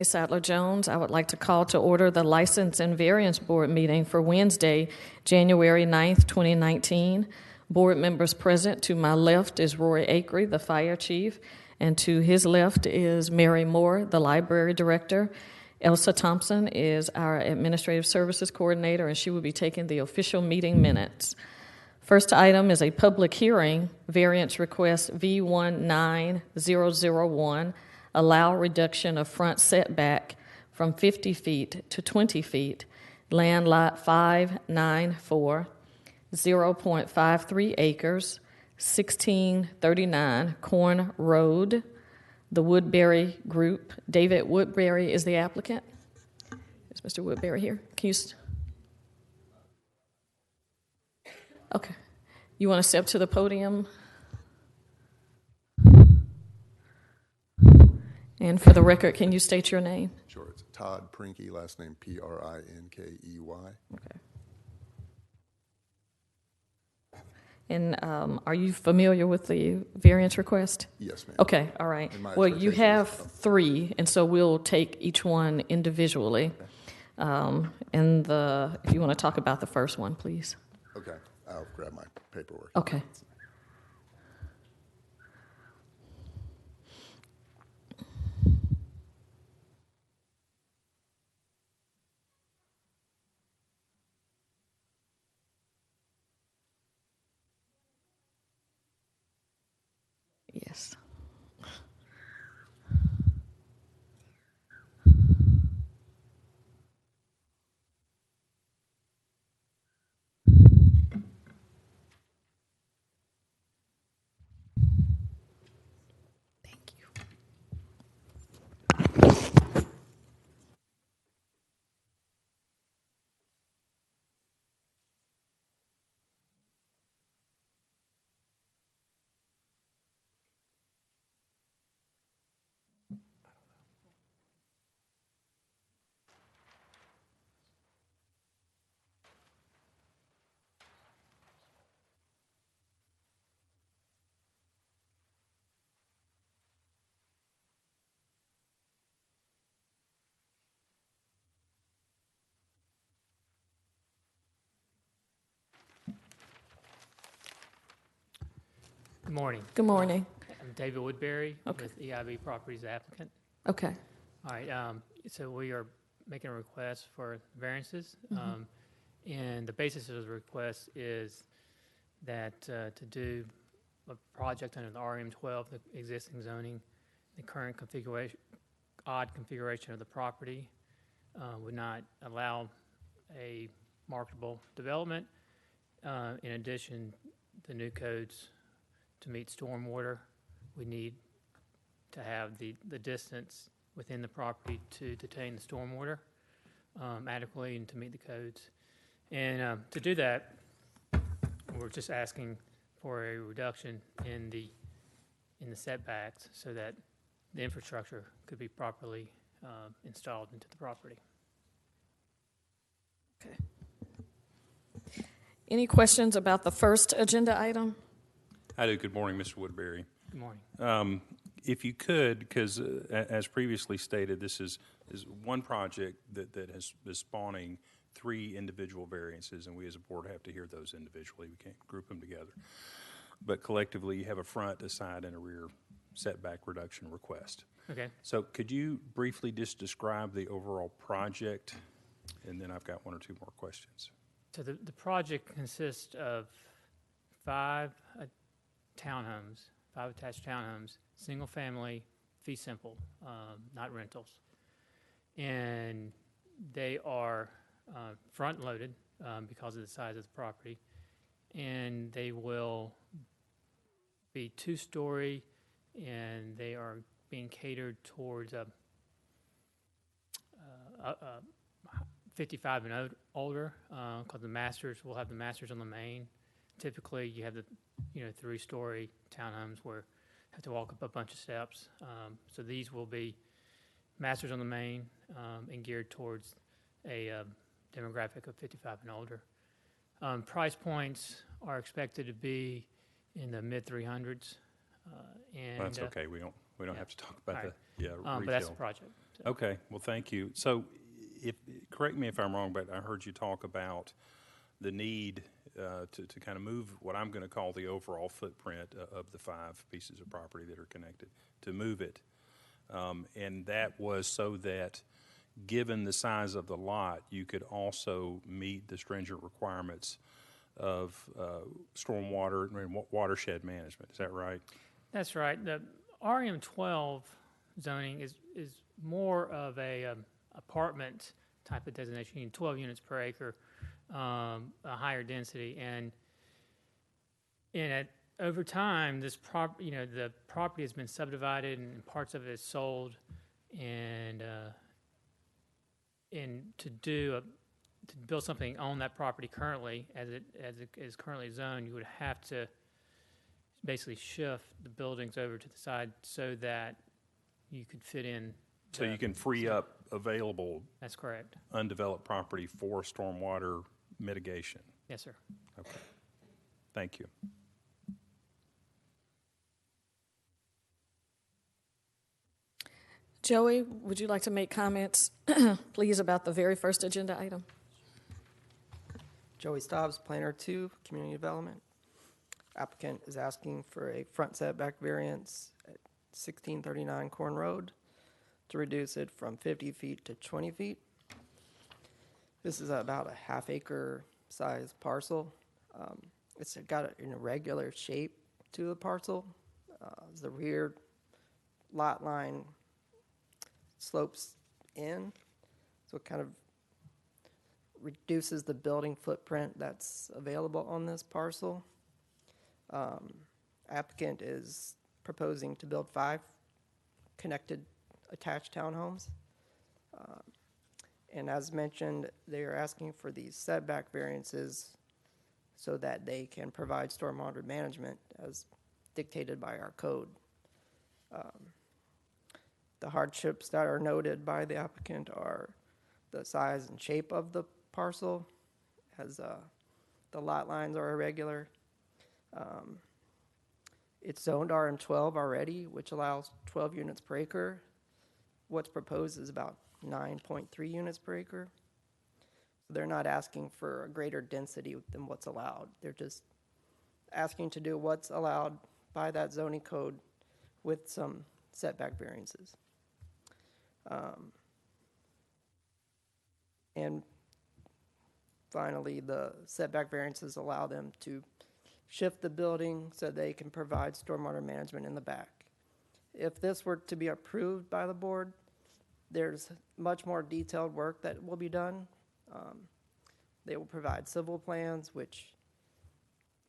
Ms. Sadler-Jones, I would like to call to order the License and Variance Board meeting for Wednesday, January 9th, 2019. Board members present to my left is Roy Akery, the fire chief, and to his left is Mary Moore, the library director. Elsa Thompson is our administrative services coordinator, and she will be taking the official meeting minutes. First item is a public hearing, variance request V19001, allow reduction of front setback from 50 feet to 20 feet, land lot 594, 0.53 acres, 1639 Corn Road, the Woodbury Group. David Woodbury is the applicant. Is Mr. Woodbury here? Can you... Okay. You want to step to the podium? And for the record, can you state your name? Sure. It's Todd Prinky, last name Prinkey. Okay. And are you familiar with the variance request? Yes, ma'am. Okay, all right. Well, you have three, and so we'll take each one individually. Okay. If you want to talk about the first one, please. Okay. I'll grab my paperwork. Okay. Yes. Thank you. Good morning. Good morning. I'm David Woodbury Okay. with EIB Properties applicant. Okay. All right, so we are making a request for variances, and the basis of the request is that to do a project under the RM12, the existing zoning, the current configuration, odd configuration of the property would not allow a marketable development. In addition, the new codes to meet stormwater, we need to have the distance within the property to detain the stormwater adequately and to meet the codes. And to do that, we're just asking for a reduction in the setbacks so that the infrastructure could be properly installed into the property. Okay. Any questions about the first agenda item? I do. Good morning, Mr. Woodbury. Good morning. If you could, because as previously stated, this is one project that is spawning three individual variances, and we as a board have to hear those individually. We can't group them together. But collectively, you have a front, a side, and a rear setback reduction request. Okay. So could you briefly just describe the overall project, and then I've got one or two more questions. So the project consists of 5 townhomes, 5 attached townhomes, single family, fee simple, not rentals. And they are front loaded because of the size of the property. And they will be 2-story, and they are being catered towards 55 and older, because the masters will have the masters on the main. Typically, you have the 3-story townhomes where you have to walk up a bunch of steps. So these will be masters on the main and geared towards a demographic of 55 and older. Price points are expected to be in the mid 300s. Well, that's okay. We don't have to talk about right. the retail. But that's the project. Okay, well, thank you. So, correct me if I'm wrong, but I heard you talk about the need to kind of move what I'm going to call the overall footprint of the 5 pieces of property that are connected, to move it. And that was so that, given the size of the lot, you could also meet the stringent requirements of stormwater and watershed management. Is that right? That's right. The RM12 zoning is more of a apartment type of designation. You need 12 units per acre, a higher density, and over time, the property has been subdivided and parts of it is sold, and to build something on that property currently, as it is currently zoned, you would have to basically shift the buildings over to the side so that you could fit in. So you can free up available That's correct. undeveloped property for stormwater mitigation. Yes, sir. Okay. Thank you. Joey, would you like to make comments, please, about the very first agenda item? Joey Stobbs, Planner 2, Community Development. Applicant is asking for a front setback variance at 1639 Corn Road to reduce it from 50 feet to 20 feet. This is about a half-acre size parcel. It's got an irregular shape to the parcel. The rear lot line slopes in, so it kind of reduces the building footprint that's available on this parcel. Applicant is proposing to build 5 connected attached townhomes. And as mentioned, they are asking for these setback variances so that they can provide stormwater management as dictated by our code. The hardships that are noted by the applicant are the size and shape of the parcel, as the lot lines are irregular. It's zoned RM12 already, which allows 12 units per acre. What's proposed is about 9.3 units per acre. So they're not asking for a greater density than what's allowed. They're just asking to do what's allowed by that zoning code with some setback variances. And finally, the setback variances allow them to shift the building so they can provide stormwater management in the back. If this were to be approved by the board, there's much more detailed work that will be done. They will provide civil plans, which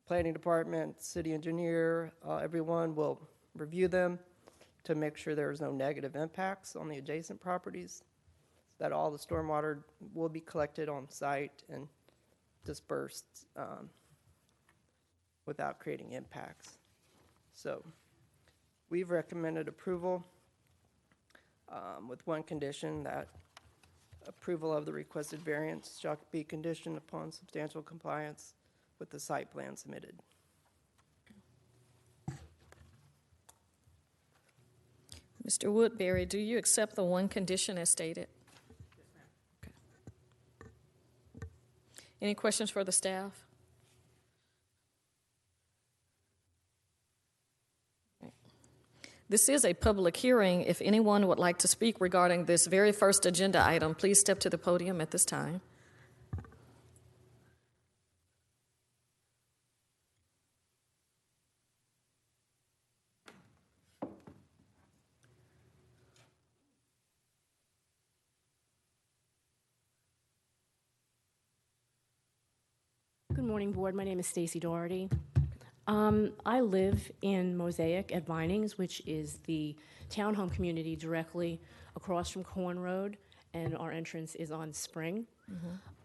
planning department, city engineer, everyone will review them to make sure there's no negative impacts on the adjacent properties, that all the stormwater will be collected on site and dispersed without creating impacts. So we've recommended approval with one condition, that approval of the requested variance shall be conditioned upon substantial compliance with the site plan submitted. Mr. Woodbury, do you accept the one condition as stated? Yes, ma'am. Okay. Any questions for the staff? This is a public hearing. If anyone would like to speak regarding this very first agenda item, please step to the podium at this time. Good morning, Board. My name is Stacy Doherty. I live in Mosaic at Vinings, which is the townhome community directly across from Corn Road, and our entrance is on Spring.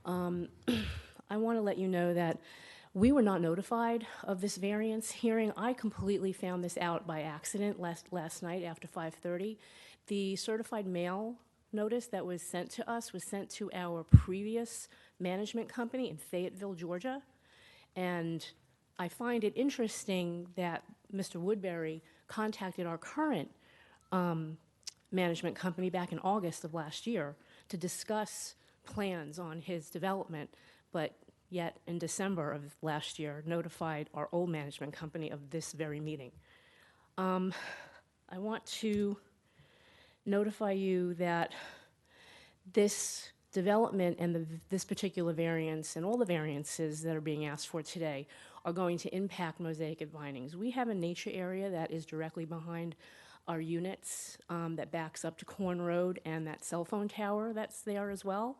I want to let you know that we were not notified of this variance hearing. I completely found this out by accident last night after 5:30. The certified mail notice that was sent to us was sent to our previous management company in Fayetteville, Georgia, and I find it interesting that Mr. Woodbury contacted our current management company back in August of last year to discuss plans on his development, but yet in December of last year notified our old management company of this very meeting. I want to notify you that this development and this particular variance and all the variances that are being asked for today are going to impact Mosaic at Vinings. We have a nature area that is directly behind our units that backs up to Corn Road and that cell phone tower that's there as well.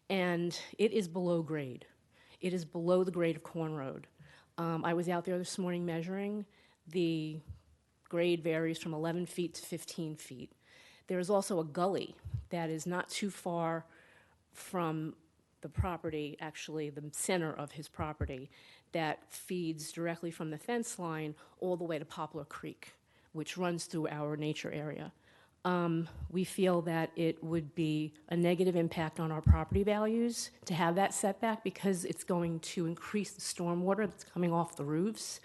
And it is below grade. It is below the grade of Corn Road. I was out there this morning measuring. The grade varies from 11 feet to 15 feet. There is also a gully that is not too far from the property, actually the center of his property, that feeds directly from the fence line all the way to Poplar Creek, which runs through our nature area. We feel that it would be a negative impact on our property values to have that setback because it's going to increase the stormwater that's coming off the roofs,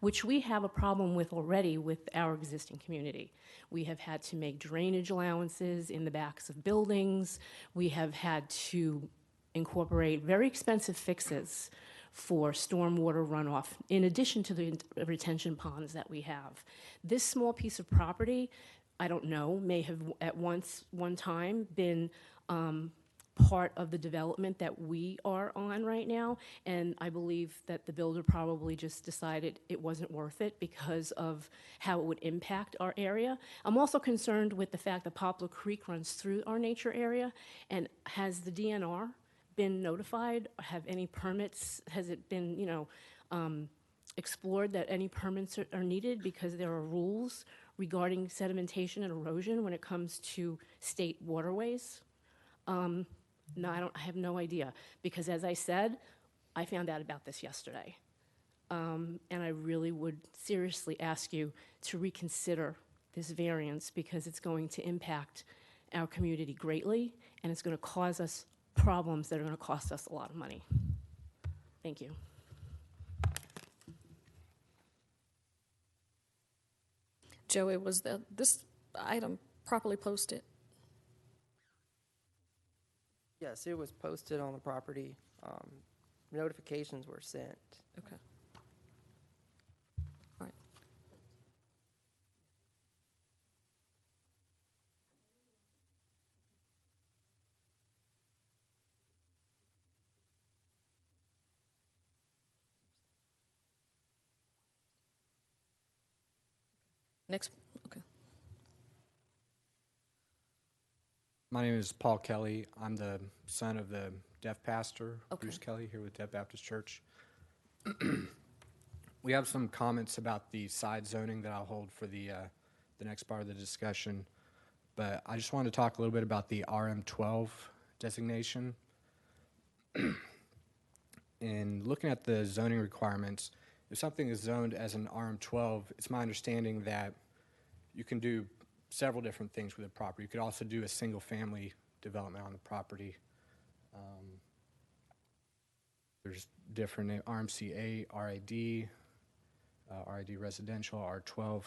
which we have a problem with already with our existing community. We have had to make drainage allowances in the backs of buildings. We have had to incorporate very expensive fixes for stormwater runoff, in addition to the retention ponds that we have. This small piece of property, I don't know, may have at one time been part of the development that we are on right now, and I believe that the builder probably just decided it wasn't worth it because of how it would impact our area. I'm also concerned with the fact that Poplar Creek runs through our nature area, and has the DNR been notified? Have any permits, has it been, explored that any permits are needed because there are rules regarding sedimentation and erosion when it comes to state waterways? No, I have no idea, because as I said, I found out about this yesterday. And I really would seriously ask you to reconsider this variance because it's going to impact our community greatly, and it's going to cause us problems that are going to cost us a lot of money. Thank you. Joey, was this item properly posted? Yes, it was posted on the property. Notifications were sent. Okay. All right. Next, okay. My name is Paul Kelly. I'm the son of the deaf pastor, Okay. Bruce Kelly, here with Deaf Baptist Church. We have some comments about the side zoning that I'll hold for the next part of the discussion. But I just wanted to talk a little bit about the RM12 designation. In looking at the zoning requirements, if something is zoned as an RM12, it's my understanding that you can do several different things with the property. You could also do a single-family development on the property. There's different RMCA, RID, RID residential, R12.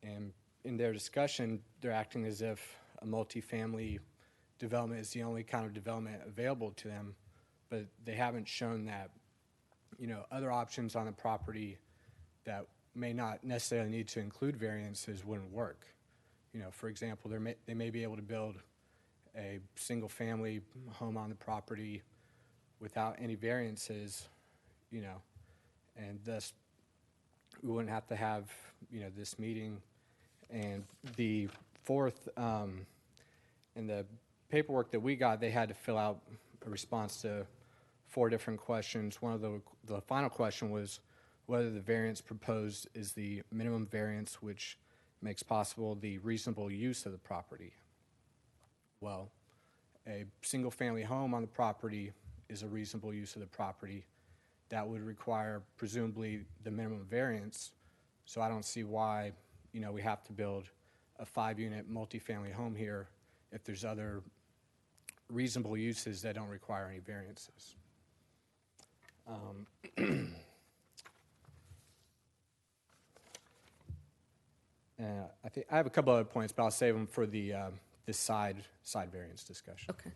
And in their discussion, they're acting as if a multifamily development is the only kind of development available to them, but they haven't shown that, other options on the property that may not necessarily need to include variances wouldn't work. For example, they may be able to build a single-family home on the property without any variances, and thus we wouldn't have to have, this meeting. And the fourth, in the paperwork that we got, they had to fill out a response to 4 different questions. One of the final question was whether the variance proposed is the minimum variance which makes possible the reasonable use of the property. Well, a single-family home on the property is a reasonable use of the property. That would require, presumably, the minimum variance. So I don't see why, we have to build a 5-unit multifamily home here if there's other reasonable uses that don't require any variances. I think I have a couple other points, but I'll save them for the this side variance discussion. Okay.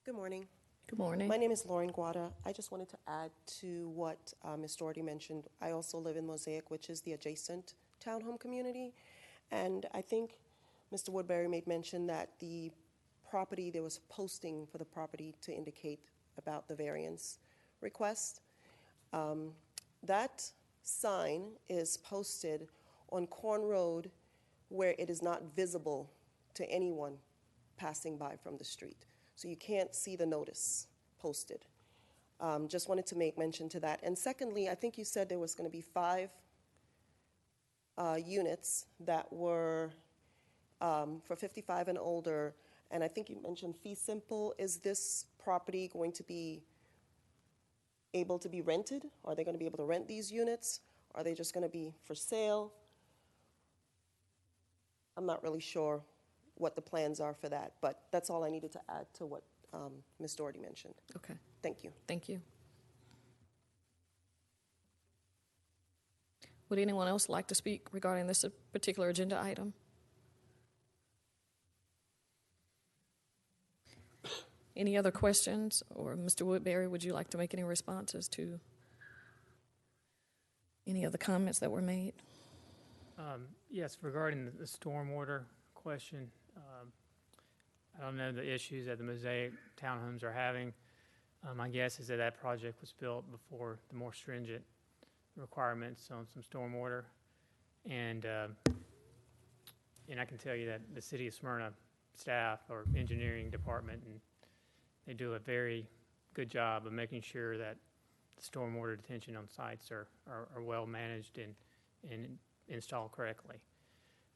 Good morning. Good morning. My name is Lauren Guada. I just wanted to add to what Ms. Doherty mentioned. I also live in Mosaic, which is the adjacent townhome community. And I think Mr. Woodbury made mention that the property, there was posting for the property to indicate about the variance request. That sign is posted on Corn Road where it is not visible to anyone passing by from the street. So you can't see the notice posted. Just wanted to make mention to that. And secondly, I think you said there was going to be 5 units that were for 55 and older. And I think you mentioned fee simple. Is this property going to be able to be rented? Are they going to be able to rent these units? Are they just going to be for sale? I'm not really sure what the plans are for that, but that's all I needed to add to what Ms. Doherty mentioned. Okay. Thank you. Thank you. Would anyone else like to speak regarding this particular agenda item? Any other questions? Or Mr. Woodbury, would you like to make any responses to any of the comments that were made? Yes, regarding the stormwater question, I don't know the issues that the Mosaic townhomes are having. My guess is that that project was built before the more stringent requirements on some stormwater. And I can tell you that the City of Smyrna staff or engineering department, and they do a very good job of making sure that the stormwater detention on sites are well managed and installed correctly.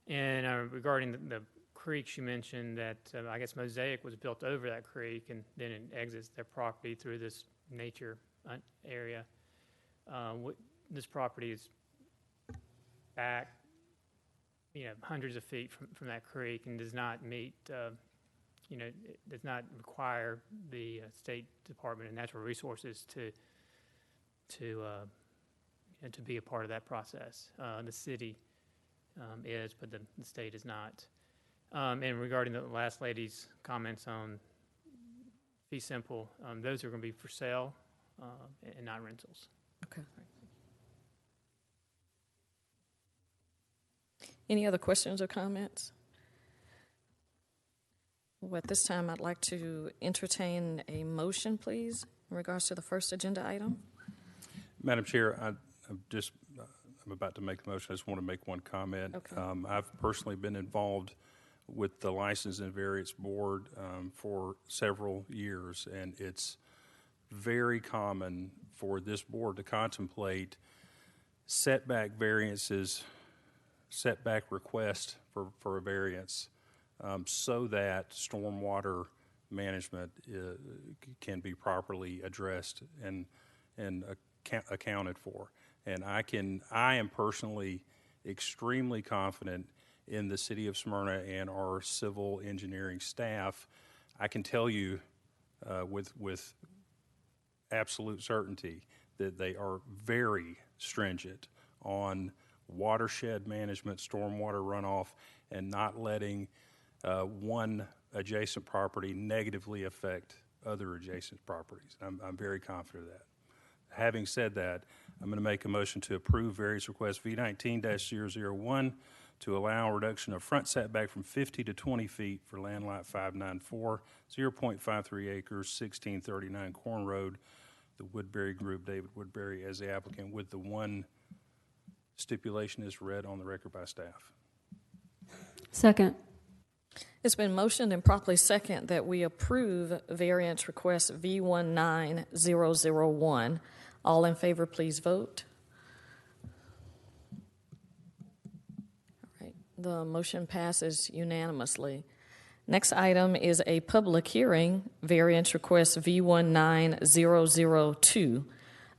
And regarding the creek, you mentioned that I guess Mosaic was built over that creek, and then it exits their property through this nature area. This property is back, hundreds of feet from that creek, and does not meet, it does not require the State Department of Natural Resources to be a part of that process. The city is, but the state is not. And regarding the last lady's comments on fee simple, those are going to be for sale and not rentals. Okay. Any other questions or comments? Well, at this time, I'd like to entertain a motion, please, in regards to the first agenda item. Madam Chair, I'm about to make a motion. I just want to make one comment. Okay. I've personally been involved with the License and Variance Board for several years, and it's very common for this board to contemplate setback variances, setback request for a variance, so that stormwater management can be properly addressed and accounted for. And I am personally extremely confident in the City of Smyrna and our civil engineering staff. I can tell you with absolute certainty that they are very stringent on watershed management, stormwater runoff, and not letting one adjacent property negatively affect other adjacent properties. I'm very confident of that. Having said that, I'm going to make a motion to approve variance request V19-001 to allow a reduction of front setback from 50 to 20 feet for land lot 594, 0.53 acres, 1639 Corn Road, the Woodbury Group, David Woodbury as the applicant, with the one stipulation is read on the record by staff. Second. It's been motioned and properly second that we approve variance request V19001. All in favor, please vote. All right, the motion passes unanimously. Next item is a public hearing, variance request V19002.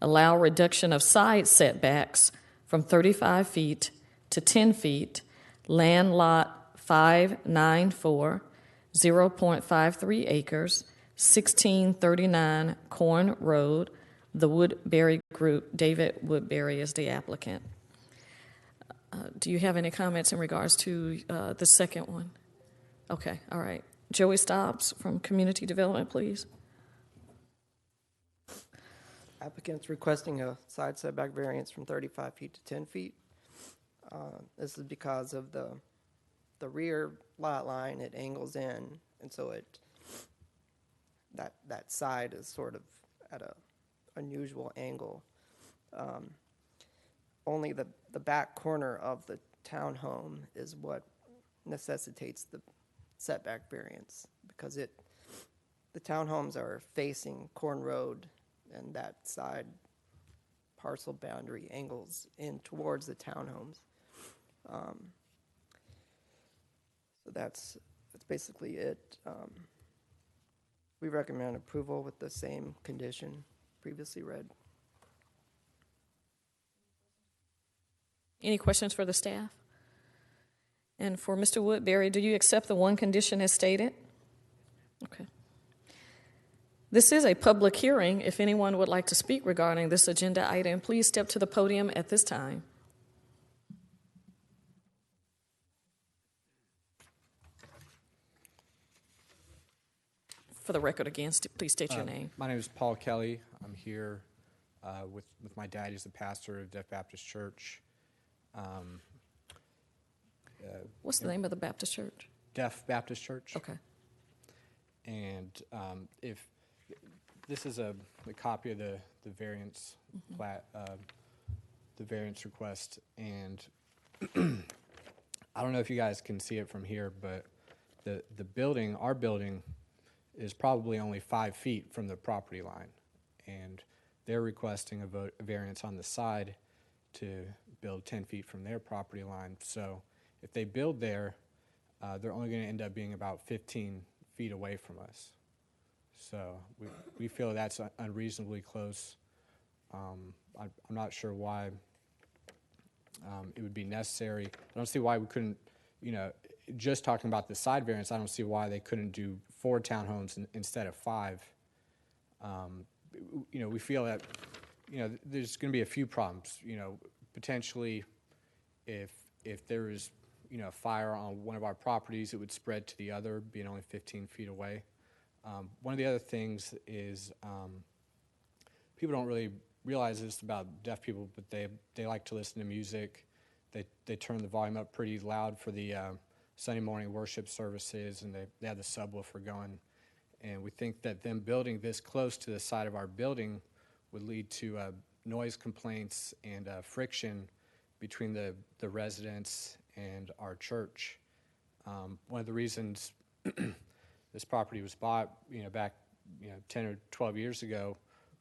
Allow reduction of side setbacks from 35 feet to 10 feet, land lot 594, 0.53 acres, 1639 Corn Road. The Woodbury Group, David Woodbury is the applicant. Do you have any comments in regards to the second one? Okay, all right. Joey Stobbs from Community Development, please. Applicant's requesting a side setback variance from 35 feet to 10 feet. This is because of the rear lot line, it angles in, and so that side is sort of at a unusual angle. Only the back corner of the townhome is what necessitates the setback variance, because the townhomes are facing Corn Road, and that side parcel boundary angles in towards the townhomes. So that's basically it. We recommend approval with the same condition previously read. Any questions for the staff? And for Mr. Woodbury, do you accept the one condition as stated? Okay. This is a public hearing. If anyone would like to speak regarding this agenda item, please step to the podium at this time. For the record again, please state your name. My name is Paul Kelly. I'm here with my dad. He's the pastor of Deaf Baptist Church. What's the name of the Baptist church? Deaf Baptist Church. Okay. And if this is a copy of the variance plat, the variance request, and I don't know if you guys can see it from here, but the building, our building, is probably only 5 feet from the property line, and they're requesting a variance on the side to build 10 feet from their property line. So if they build there, they're only going to end up being about 15 feet away from us. So we feel that's unreasonably close. I'm not sure why it would be necessary. I don't see why we couldn't, just talking about the side variance, I don't see why they couldn't do 4 townhomes instead of 5. We feel that, there's going to be a few problems. Potentially, if there is, a fire on one of our properties, it would spread to the other, being only 15 feet away. One of the other things is people don't really realize this about deaf people, but they like to listen to music. They turn the volume up pretty loud for the Sunday morning worship services, and they have the subwoofer going. And we think that them building this close to the side of our building would lead to noise complaints and friction between the residents and our church. One of the reasons this property was bought, back 10 or 12 years ago,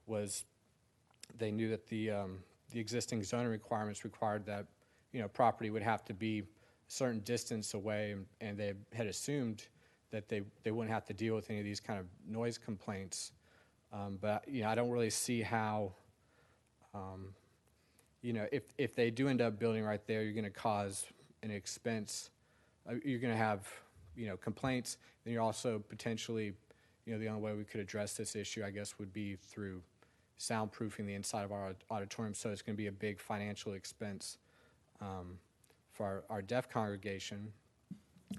was they knew that the existing zoning requirements required that property would have to be a certain distance away, and they had assumed that they wouldn't have to deal with any of these kind of noise complaints. But I don't really see how, if they do end up building right there, you're going to cause an expense. You're going to have complaints, and you're also potentially, the only way we could address this issue, I guess, would be through soundproofing the inside of our auditorium. So it's going to be a big financial expense for our deaf congregation,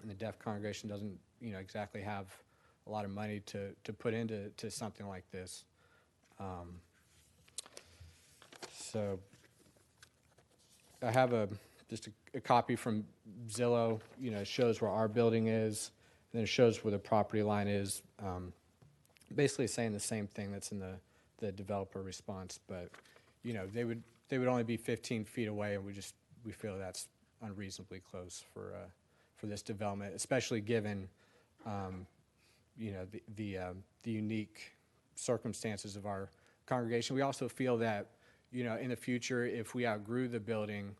and the deaf congregation doesn't, exactly have a lot of money to put into something like this. So I have just a copy from Zillow. It shows where our building is, and then it shows where the property line is. Basically saying the same thing that's in the developer response, but they would only be 15 feet away, and we feel that's unreasonably close for this development, especially given the unique circumstances of our congregation. We also feel that in the future, if we outgrew the building,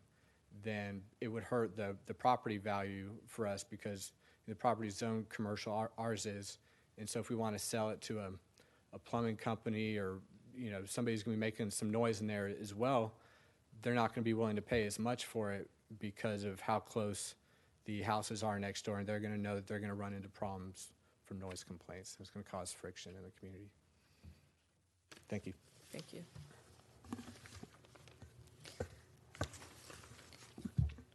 then it would hurt the property value for us, because the property is zoned commercial, ours is, and so if we want to sell it to a plumbing company, or somebody's going to be making some noise in there as well, they're not going to be willing to pay as much for it because of how close the houses are next door, and they're going to know that they're going to run into problems from noise complaints. It's going to cause friction in the community. Thank you. Thank you.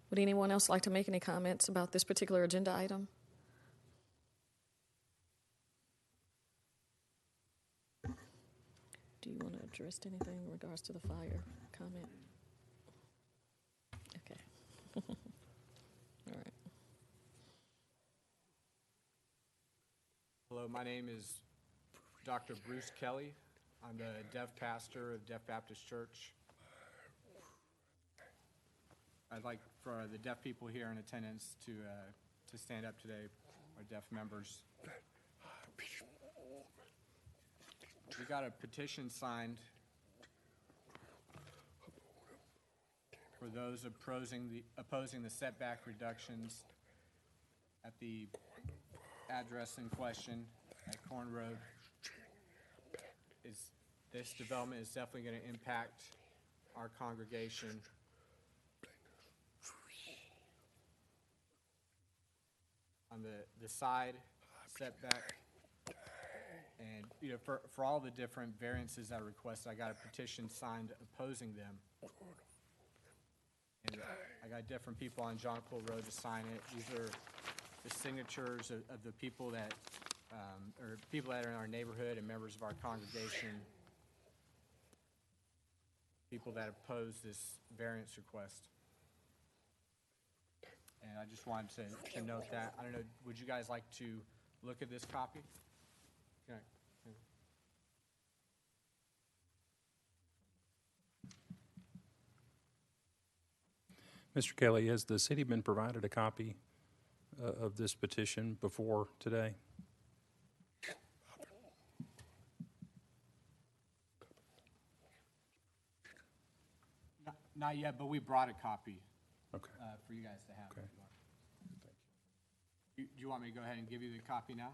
Would anyone else like to make any comments about this particular agenda item? Do you want to address anything in regards to the fire comment? Okay. All right. Hello, my name is Dr. Bruce Kelly. I'm the deaf pastor of Deaf Baptist Church. I'd like for the deaf people here in attendance to stand up today, our deaf members. We got a petition signed for those opposing the setback reductions at the address in question at Corn Road. This development is definitely going to impact our congregation. On the side setback, and for all the different variances I requested, I got a petition signed opposing them. And I got different people on Jonquil Road to sign it. These are the signatures of the people that are in our neighborhood and members of our congregation, people that oppose this variance request. And I just wanted to note that. I don't know, would you guys like to look at this copy? Okay. Mr. Kelly, has the city been provided a copy of this petition before today? Not yet, but we brought a copy Okay. for you guys to have. Okay. Do you want me to go ahead and give you the copy now?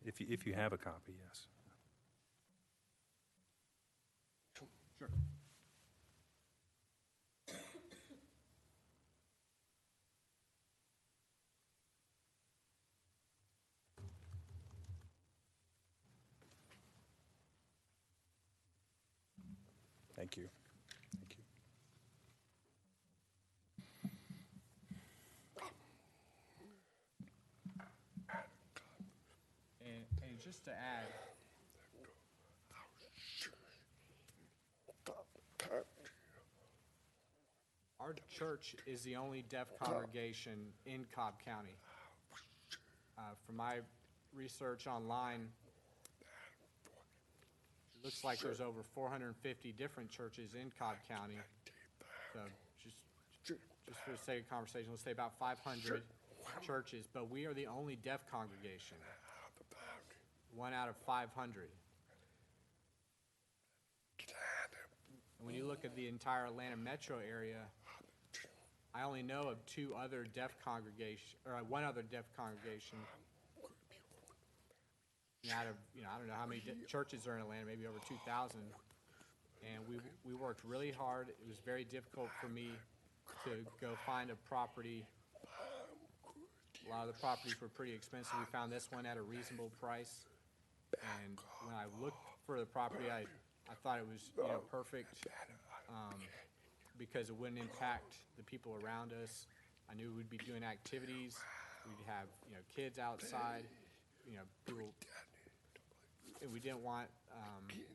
If you have a copy, yes. Sure. Thank you. Thank you. And just to add, our church is the only deaf congregation in Cobb County. From my research online, it looks like there's over 450 different churches in Cobb County. So just for the sake of conversation, let's say about 500 churches, but we are the only deaf congregation. 1 out of 500. And when you look at the entire Atlanta metro area, I only know of 2 other deaf congregations, or 1 other deaf congregation. And out of, I don't know how many churches are in Atlanta, maybe over 2,000. And we worked really hard. It was very difficult for me to go find a property. A lot of the properties were pretty expensive. We found this one at a reasonable price. And when I looked for the property, I thought it was perfect because it wouldn't impact the people around us. I knew we'd be doing activities. We'd have kids outside. People. And we didn't want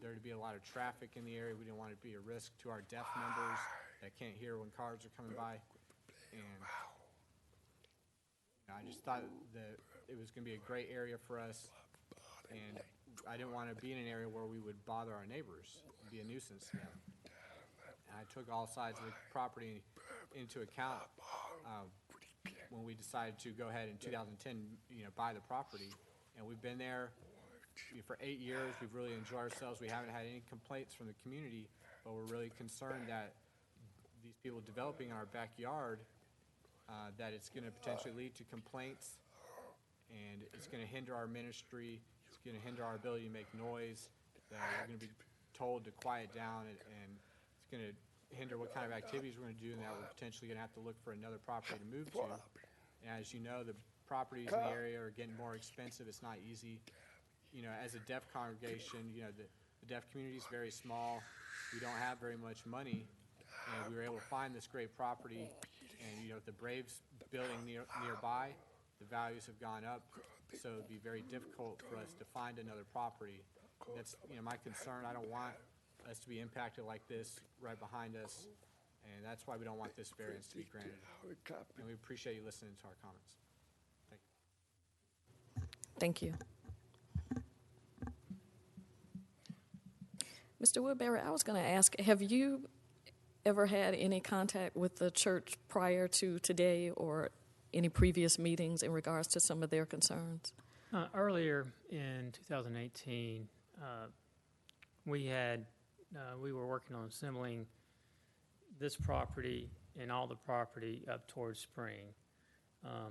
there to be a lot of traffic in the area. We didn't want it to be a risk to our deaf members that can't hear when cars are coming by. And I just thought that it was going to be a great area for us. And I didn't want to be in an area where we would bother our neighbors, be a nuisance to them. And I took all sides of the property into account when we decided to go ahead in 2010, buy the property. And we've been there for 8 years. We've really enjoyed ourselves. We haven't had any complaints from the community, but we're really concerned that these people developing in our backyard, that it's going to potentially lead to complaints, and it's going to hinder our ministry. It's going to hinder our ability to make noise. That we're going to be told to quiet down, and it's going to hinder what kind of activities we're going to do, and that we're potentially going to have to look for another property to move to. And as you know, the properties in the area are getting more expensive. It's not easy. You know, as a deaf congregation, you know, the deaf community is very small. We don't have very much money, and we were able to find this great property. And, you know, with the Braves building nearby, the values have gone up, so it'd be very difficult for us to find another property. That's, you know, my concern. I don't want us to be impacted like this right behind us, and that's why we don't want this variance to be granted. And we appreciate you listening to our comments. Thank you. Thank you. Mr. Woodbury, I was going to ask, have you ever had any contact with the church prior to today or any previous meetings in regards to some of their concerns? Earlier in 2018, we were working on assembling this property and all the property up towards Spring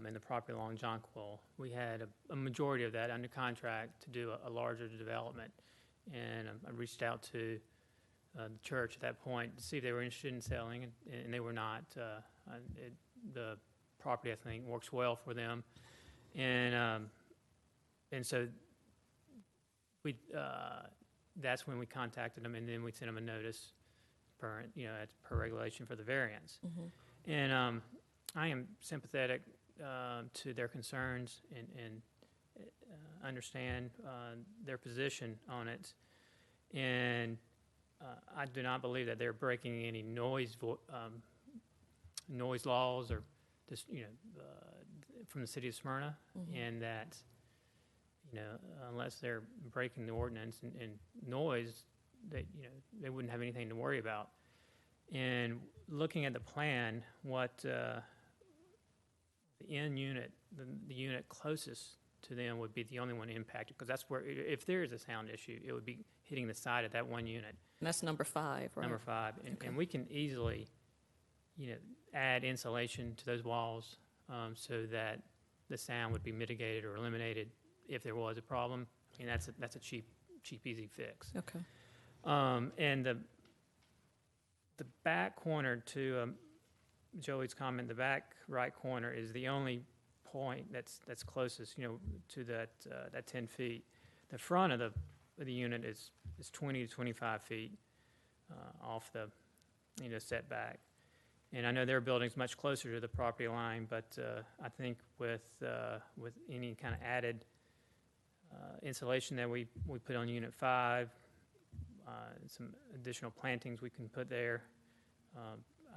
and the property along Jonquil. We had a majority of that under contract to do a larger development, and I reached out to the church at that point to see if they were interested in selling, and they were not. The property, I think, works well for them, and so we that's when we contacted them, and then we sent them a notice per regulation for the variance. Mm-hmm. And I am sympathetic to their concerns and understand their position on it, and I do not believe that they're breaking any noise laws or just from the city of Smyrna, Mm-hmm. and that unless they're breaking the ordinance and noise, that they wouldn't have anything to worry about. And looking at the plan, what the end unit, the unit closest to them would be the only one impacted, because that's where, if there is a sound issue, it would be hitting the side of that one unit. And that's number 5, right? Number 5, Okay. and we can easily, add insulation to those walls so that the sound would be mitigated or eliminated if there was a problem. I mean, that's a cheap, easy fix. Okay. And the back corner, to Joey's comment, the back right corner is the only point that's closest, to that 10 feet. The front of the unit is 20 to 25 feet off the setback. And I know their building's much closer to the property line, but I think with any kind of added insulation that we put on Unit 5, some additional plantings we can put there,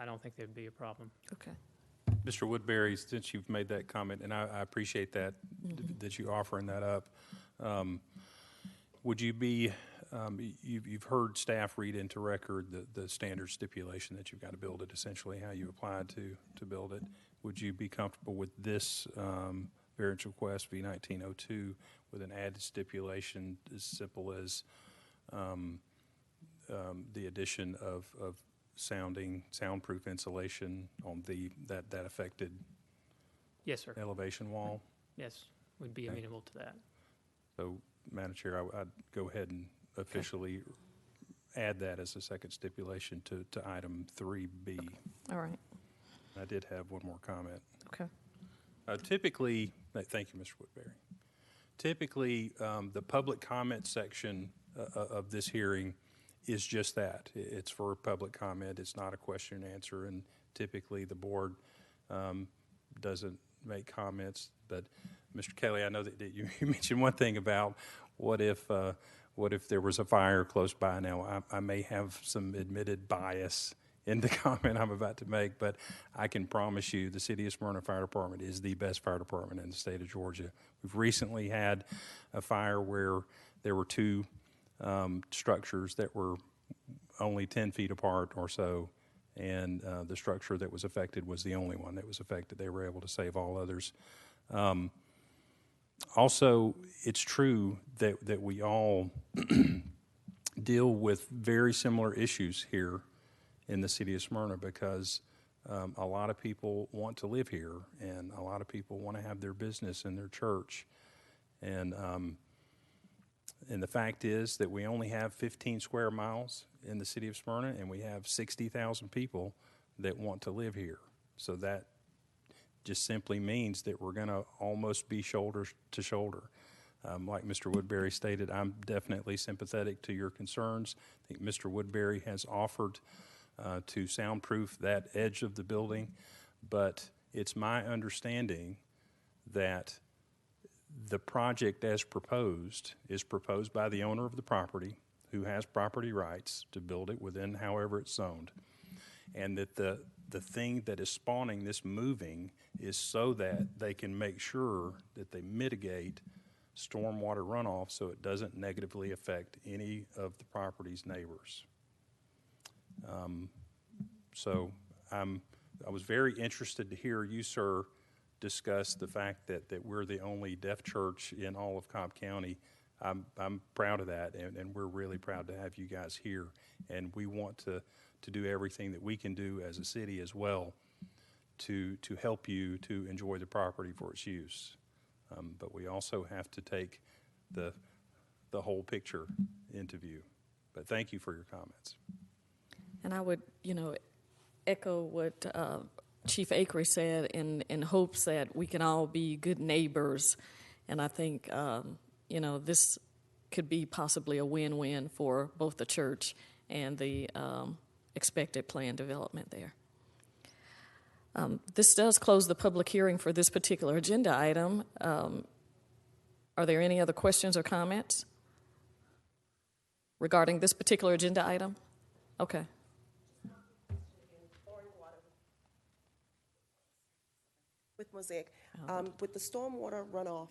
I don't think there'd be a problem. Okay. Mr. Woodbury, since you've made that comment, and I appreciate that, Mm-hmm. that you offering that up, would you be, you've heard staff read into record the standard stipulation that you've got to build it, essentially how you applied to build it. Would you be comfortable with this variance request, V1902, with an added stipulation as simple as the addition of soundproof insulation on that affected Yes, sir. elevation wall? Yes, we'd be Okay. amenable to that. So, Madam Chair, I'd go ahead and officially add that as a second stipulation to item 3B. All right. I did have one more comment. Okay. Typically, thank you, Mr. Woodbury. Typically, the public comment section of this hearing is just that. It's for public comment. It's not a question and answer, and typically the board doesn't make comments. But Mr. Kelly, I know that you mentioned one thing about what if there was a fire close by. Now, I may have some admitted bias in the comment I'm about to make, but I can promise you the City of Smyrna Fire Department is the best fire department in the state of Georgia. We've recently had a fire where there were 2 structures that were only 10 feet apart or so, and the structure that was affected was the only one that was affected. They were able to save all others. Also, it's true that we all deal with very similar issues here in the city of Smyrna, because a lot of people want to live here, and a lot of people want to have their business in their church. And the fact is that we only have 15 square miles in the city of Smyrna, and we have 60,000 people that want to live here. So that just simply means that we're going to almost be shoulder to shoulder. Like Mr. Woodbury stated, I'm definitely sympathetic to your concerns. I think Mr. Woodbury has offered to soundproof that edge of the building, but it's my understanding that the project as proposed is proposed by the owner of the property, who has property rights to build it within however it's zoned, and that the thing that is spawning this moving is so that they can make sure that they mitigate stormwater runoff so it doesn't negatively affect any of the property's neighbors. So I was very interested to hear you, sir, discuss the fact that we're the only deaf church in all of Cobb County. I'm proud of that, and we're really proud to have you guys here. And we want to do everything that we can do as a city as well to help you to enjoy the property for its use. But we also have to take the whole picture into view. But thank you for your comments. And I would, echo what Chief Acree said in hopes that we can all be good neighbors. And I think, this could be possibly a win-win for both the church and the expected planned development there. This does close the public hearing for this particular agenda item. Are there any other questions or comments regarding this particular agenda item? Okay. With Mosaic, with the stormwater runoff,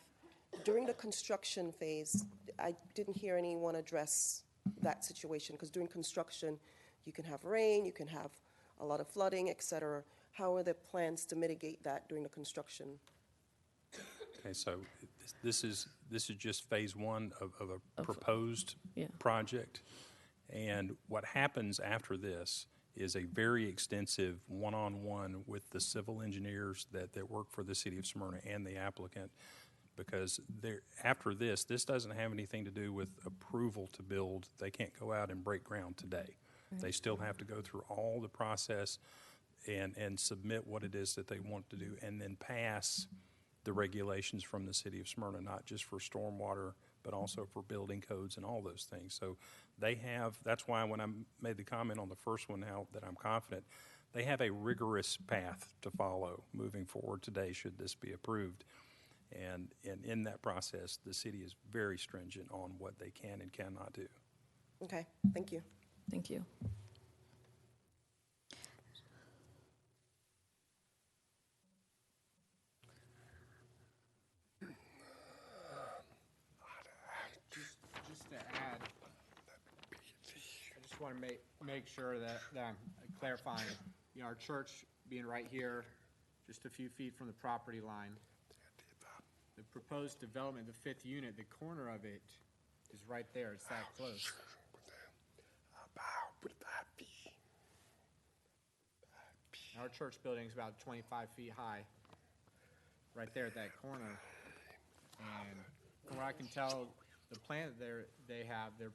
during the construction phase, I didn't hear anyone address that situation, because during construction, you can have rain, you can have a lot of flooding, et cetera. How are the plans to mitigate that during the construction? Okay, so this is just phase one of a proposed project. And what happens after this is a very extensive one-on-one with the civil engineers that work for the city of Smyrna and the applicant, because after this doesn't have anything to do with approval to build. They can't go out and break ground today. Right. They still have to go through all the process and submit what it is that they want to do, and then pass the regulations from the city of Smyrna, not just for stormwater, but also for building codes and all those things. So that's why when I made the comment on the first one, how that I'm confident, they have a rigorous path to follow moving forward today should this be approved. And in that process, the city is very stringent on what they can and cannot do. Okay, thank you. Thank you. Just to add, I just want to make sure that I'm clarifying. Our church being right here, just a few feet from the property line. The proposed development, the 5th unit, the corner of it is right there. It's that close. Our church building is about 25 feet high, right there at that corner. And from what I can tell, the plan they're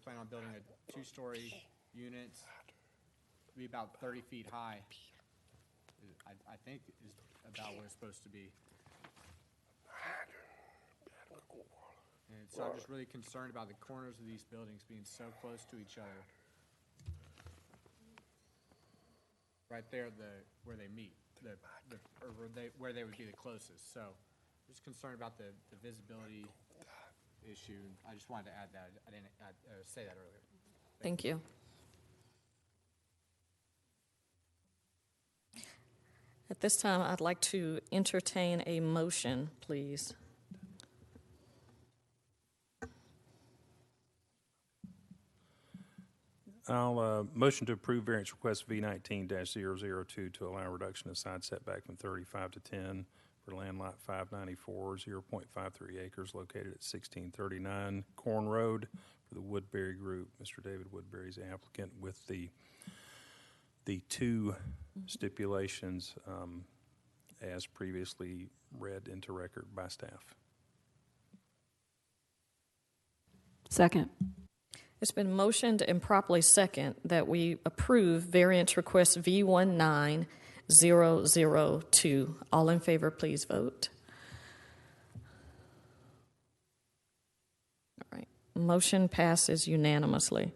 planning on building a 2-story unit, to be about 30 feet high. I think is about what it's supposed to be. And so I'm just really concerned about the corners of these buildings being so close to each other. Right there, where they meet, where they would be the closest. So I'm just concerned about the visibility issue. I just wanted to add that. I didn't say that earlier. Thank you. At this time, I'd like to entertain a motion, please. I'll motion to approve variance request V19-002 to allow reduction of side setback from 35 to 10 for land lot 594, 0.53 acres located at 1639 Corn Road for the Woodbury Group. Mr. David Woodbury is the applicant with the 2 stipulations as previously read into record by staff. Second. It's been motioned and properly second that we approve variance request V19-002 002. All in favor, please vote. All right. Motion passes unanimously.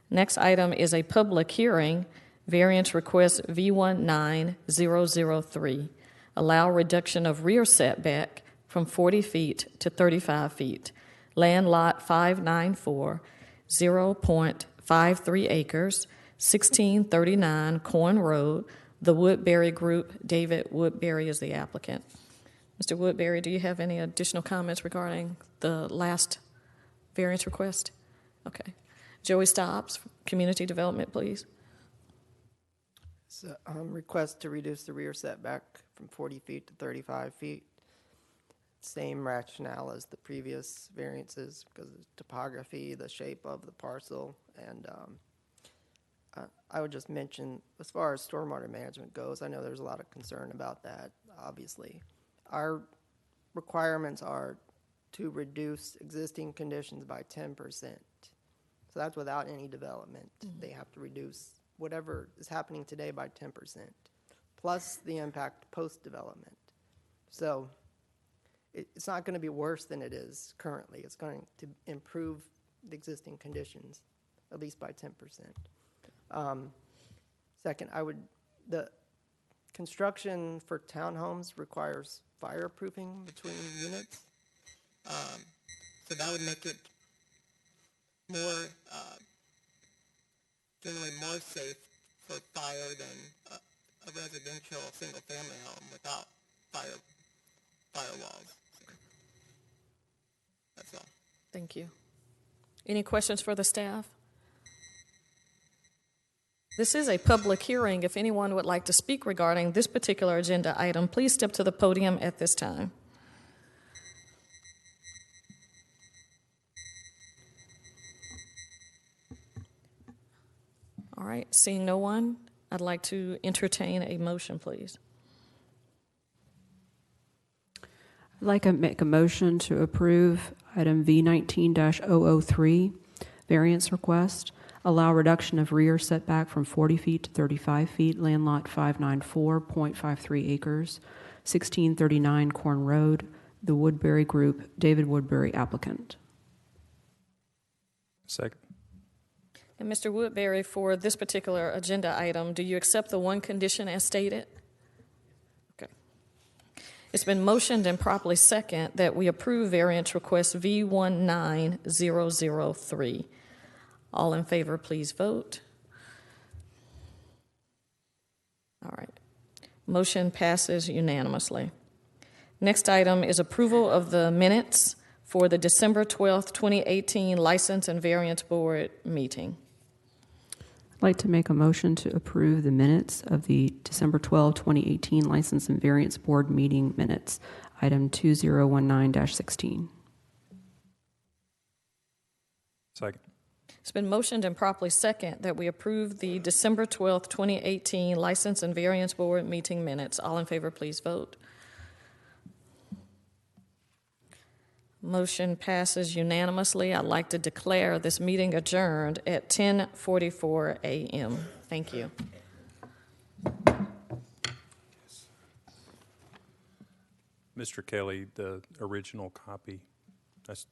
Next item is a public hearing, variance request V19003. Allow reduction of rear setback from 40 feet to 35 feet. Land lot 594, 0.53 acres, 1639 Corn Road, the Woodbury Group. David Woodbury is the applicant. Mr. Woodbury, do you have any additional comments regarding the last variance request? Okay. Joey Stobbs, Community Development, please. So, request to reduce the rear setback from 40 feet to 35 feet. Same rationale as the previous variances because of topography, the shape of the parcel, and I would just mention, as far as stormwater management goes, I know there's a lot of concern about that, obviously. Our requirements are to reduce existing conditions by 10%. So that's without any development. Mm-hmm. They have to reduce whatever is happening today by 10%, plus the impact post-development. So it's not going to be worse than it is currently. It's going to improve the existing conditions, at least by 10%. Second, the construction for townhomes requires fireproofing between units. So that would make it more, generally more safe for fire than a residential single-family home without firewalls. That's all. Thank you. Any questions for the staff? This is a public hearing. If anyone would like to speak regarding this particular agenda item, please step to the podium at this time. All right, seeing no one, I'd like to entertain a motion, please. I'd like to make a motion to approve item V19-003, variance request. Allow reduction of rear setback from 40 feet to 35 feet, land lot 594.53 acres, 1639 Corn Road, the Woodbury Group, David Woodbury applicant. Second. And Mr. Woodbury, for this particular agenda item, do you accept the one condition as stated? Okay. It's been motioned and properly second that we approve variance request V19003. All in favor, please vote. All right. Motion passes unanimously. Next item is approval of the minutes for the December 12th, 2018 License and Variance Board meeting. I'd like to make a motion to approve the minutes of the December 12, 2018 License and Variance Board meeting minutes, item 2019-16. Second. It's been motioned and properly second that we approve the December 12th, 2018 License and Variance Board meeting minutes. All in favor, please vote. Motion passes unanimously. I'd like to declare this meeting adjourned at 10:44 a.m. Thank you. Mr. Kelly, the original copy, that's